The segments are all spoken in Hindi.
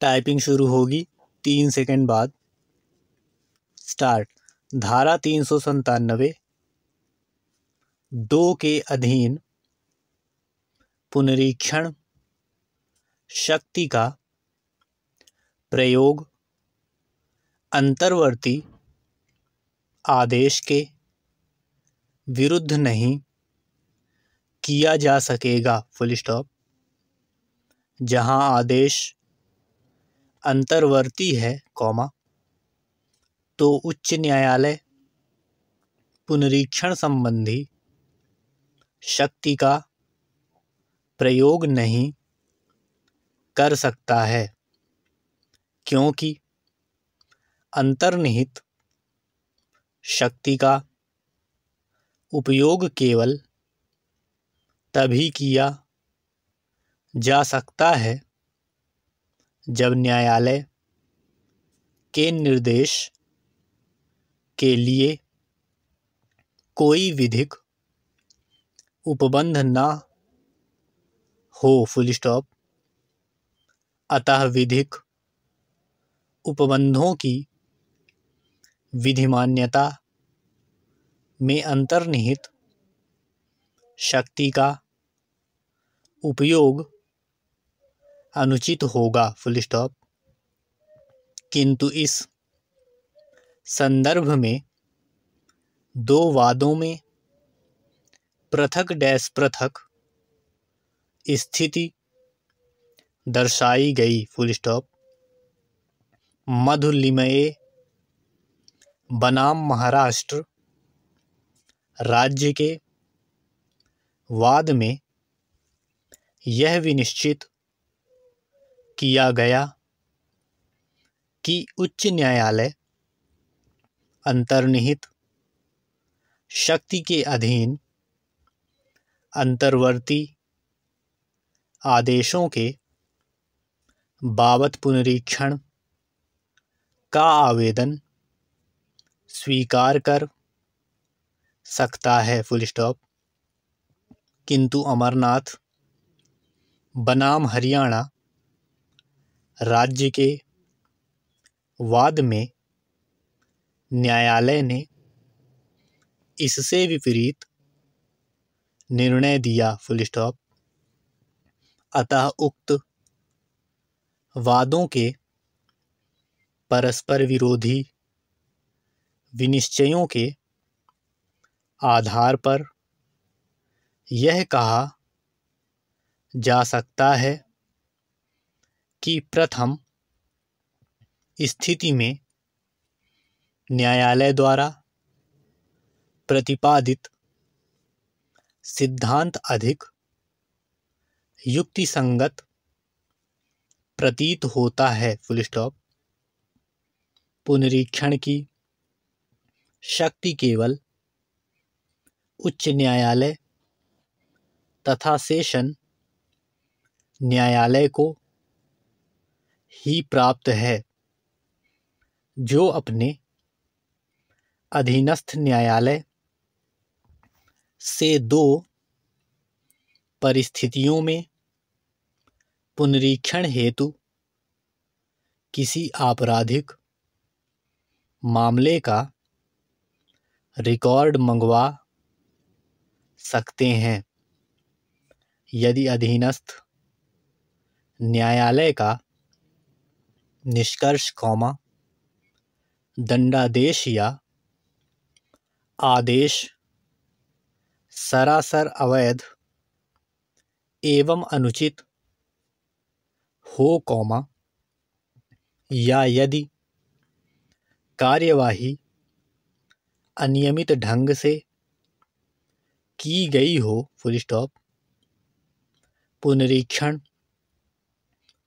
टाइपिंग शुरू होगी 3 सेकंड बाद। स्टार्ट। धारा 397 2 के अधीन पुनरीक्षण शक्ति का प्रयोग अंतर्वर्ती आदेश के विरुद्ध नहीं किया जा सकेगा। Full stop. जहां आदेश अंतर्वर्ती है कॉमा तो उच्च न्यायालय पुनरीक्षण संबंधी शक्ति का प्रयोग नहीं कर सकता है, क्योंकि अंतर्निहित शक्ति का उपयोग केवल तभी किया जा सकता है जब न्यायालय के निर्देश के लिए कोई विधिक उपबंध न हो। Full stop. अतः विधिक उपबंधों की विधिमान्यता में अंतर्निहित शक्ति का उपयोग अनुचित होगा। Full stop. किंतु इस संदर्भ में दो वादों में पृथक स्थिति दर्शाई गई। Full stop. मधुलिमये बनाम महाराष्ट्र राज्य के वाद में यह विनिश्चित किया गया कि उच्च न्यायालय अंतर्निहित शक्ति के अधीन अंतर्वर्ती आदेशों के बाबत पुनरीक्षण का आवेदन स्वीकार कर सकता है। Full stop. किंतु अमरनाथ बनाम हरियाणा राज्य के वाद में न्यायालय ने इससे विपरीत निर्णय दिया। Full stop. अतः उक्त वादों के परस्पर विरोधी विनिश्चयों के आधार पर यह कहा जा सकता है कि प्रथम स्थिति में न्यायालय द्वारा प्रतिपादित सिद्धांत अधिक युक्तिसंगत प्रतीत होता है। Full stop. पुनरीक्षण की शक्ति केवल उच्च न्यायालय तथा सेशन न्यायालय को ही प्राप्त है, जो अपने अधीनस्थ न्यायालय से दो परिस्थितियों में पुनरीक्षण हेतु किसी आपराधिक मामले का रिकॉर्ड मंगवा सकते हैं। यदि अधीनस्थ न्यायालय का निष्कर्ष दंडादेश या आदेश सरासर अवैध एवं अनुचित हो या यदि कार्यवाही अनियमित ढंग से की गई हो। Full stop. पुनरीक्षण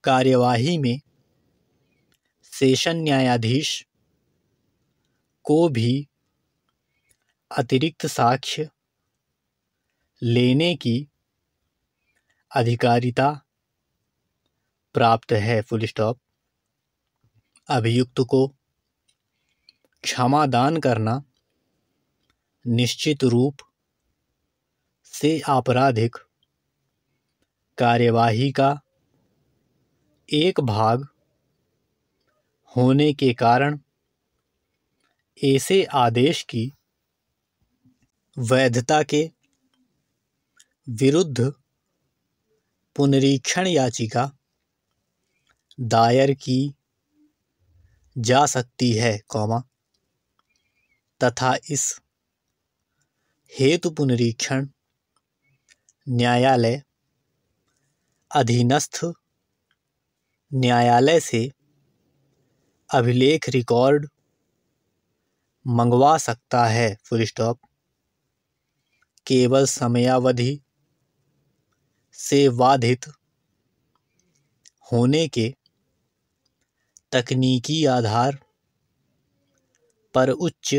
कार्यवाही में सेशन न्यायाधीश को भी अतिरिक्त साक्ष्य लेने की अधिकारिता प्राप्त है। Full stop. अभियुक्त को क्षमादान करना निश्चित रूप से आपराधिक कार्यवाही का एक भाग होने के कारण ऐसे आदेश की वैधता के विरुद्ध पुनरीक्षण याचिका दायर की जा सकती है, तथा इस हेतु पुनरीक्षण न्यायालय अधीनस्थ न्यायालय से अभिलेख रिकॉर्ड मंगवा सकता है, केवल समयावधि से बाधित होने के तकनीकी आधार पर उच्च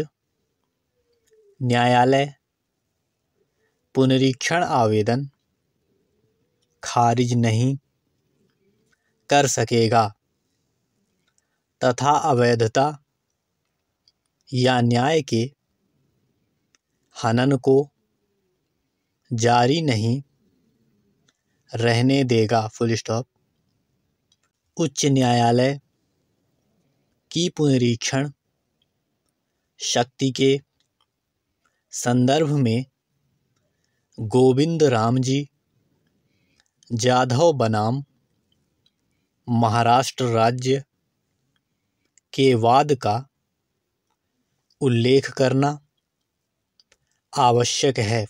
न्यायालय पुनरीक्षण आवेदन खारिज नहीं कर सकेगा तथा अवैधता या न्याय के हनन को जारी नहीं रहने देगा, उच्च न्यायालय की पुनरीक्षण शक्ति के संदर्भ में गोविंद रामजी जाधव बनाम महाराष्ट्र राज्य के वाद का उल्लेख करना आवश्यक है,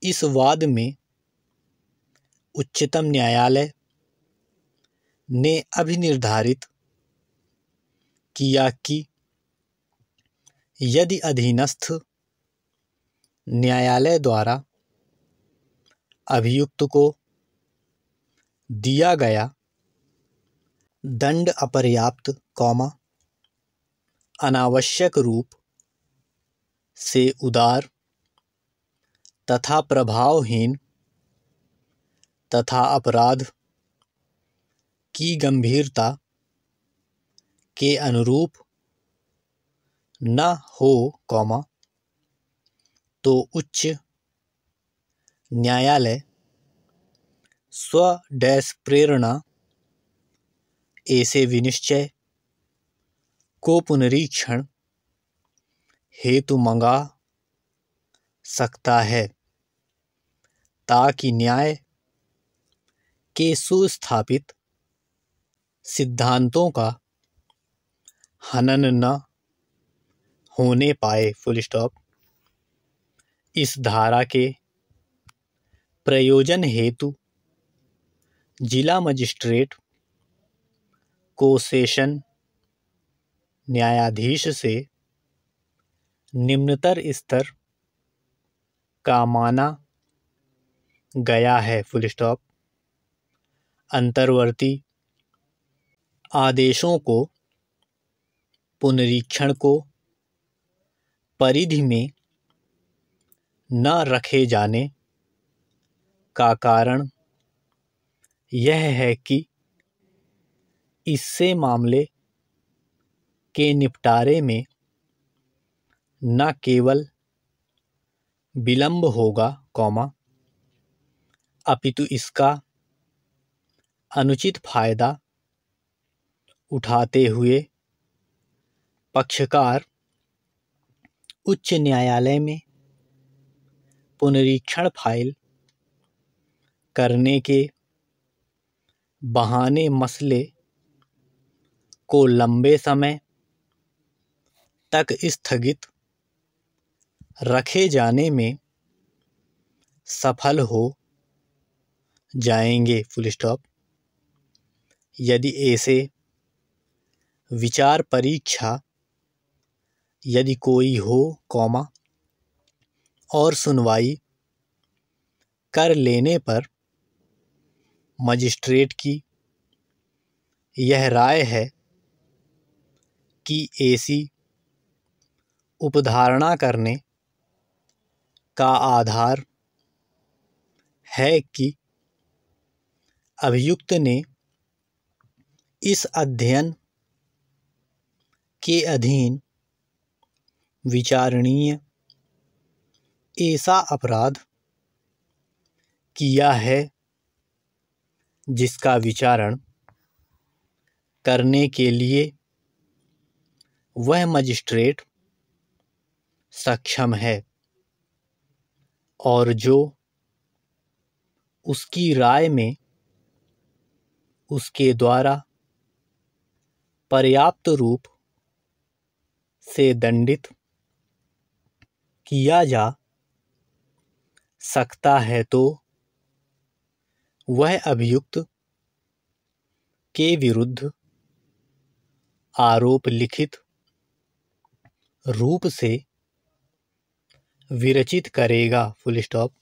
इस वाद में उच्चतम न्यायालय ने अभिनिर्धारित किया कि यदि अधीनस्थ न्यायालय द्वारा अभियुक्त को दिया गया दंड अपर्याप्त, अनावश्यक रूप से उदार तथा प्रभावहीन तथा अपराध की गंभीरता के अनुरूप न हो, तो उच्च न्यायालय स्वप्रेरणा ऐसे विनिश्चय को पुनरीक्षण हेतु मंगा सकता है ताकि न्याय के सुस्थापित सिद्धांतों का हनन न होने पाए, इस धारा के प्रयोजन हेतु जिला मजिस्ट्रेट को सेशन न्यायाधीश से निम्नतर स्तर का माना गया है, अंतर्वर्ती आदेशों को पुनरीक्षण को परिधि में न रखे जाने का कारण यह है कि इससे मामले के निपटारे में न केवल विलंब होगा, अपितु इसका अनुचित फायदा उठाते हुए पक्षकार उच्च न्यायालय में पुनरीक्षण फाइल करने के बहाने मसले को लंबे समय तक स्थगित रखे जाने में सफल हो जाएंगे, यदि ऐसे विचार परीक्षा यदि कोई हो, और सुनवाई कर लेने पर मजिस्ट्रेट की यह राय है कि ऐसी उपधारणा करने का आधार है कि अभियुक्त ने इस अध्ययन के अधीन विचारणीय ऐसा अपराध किया है जिसका विचारण करने के लिए वह मजिस्ट्रेट सक्षम है और जो उसकी राय में उसके द्वारा पर्याप्त रूप से दंडित किया जा सकता है तो वह अभियुक्त के विरुद्ध आरोप लिखित रूप से विरचित करेगा। Full stop.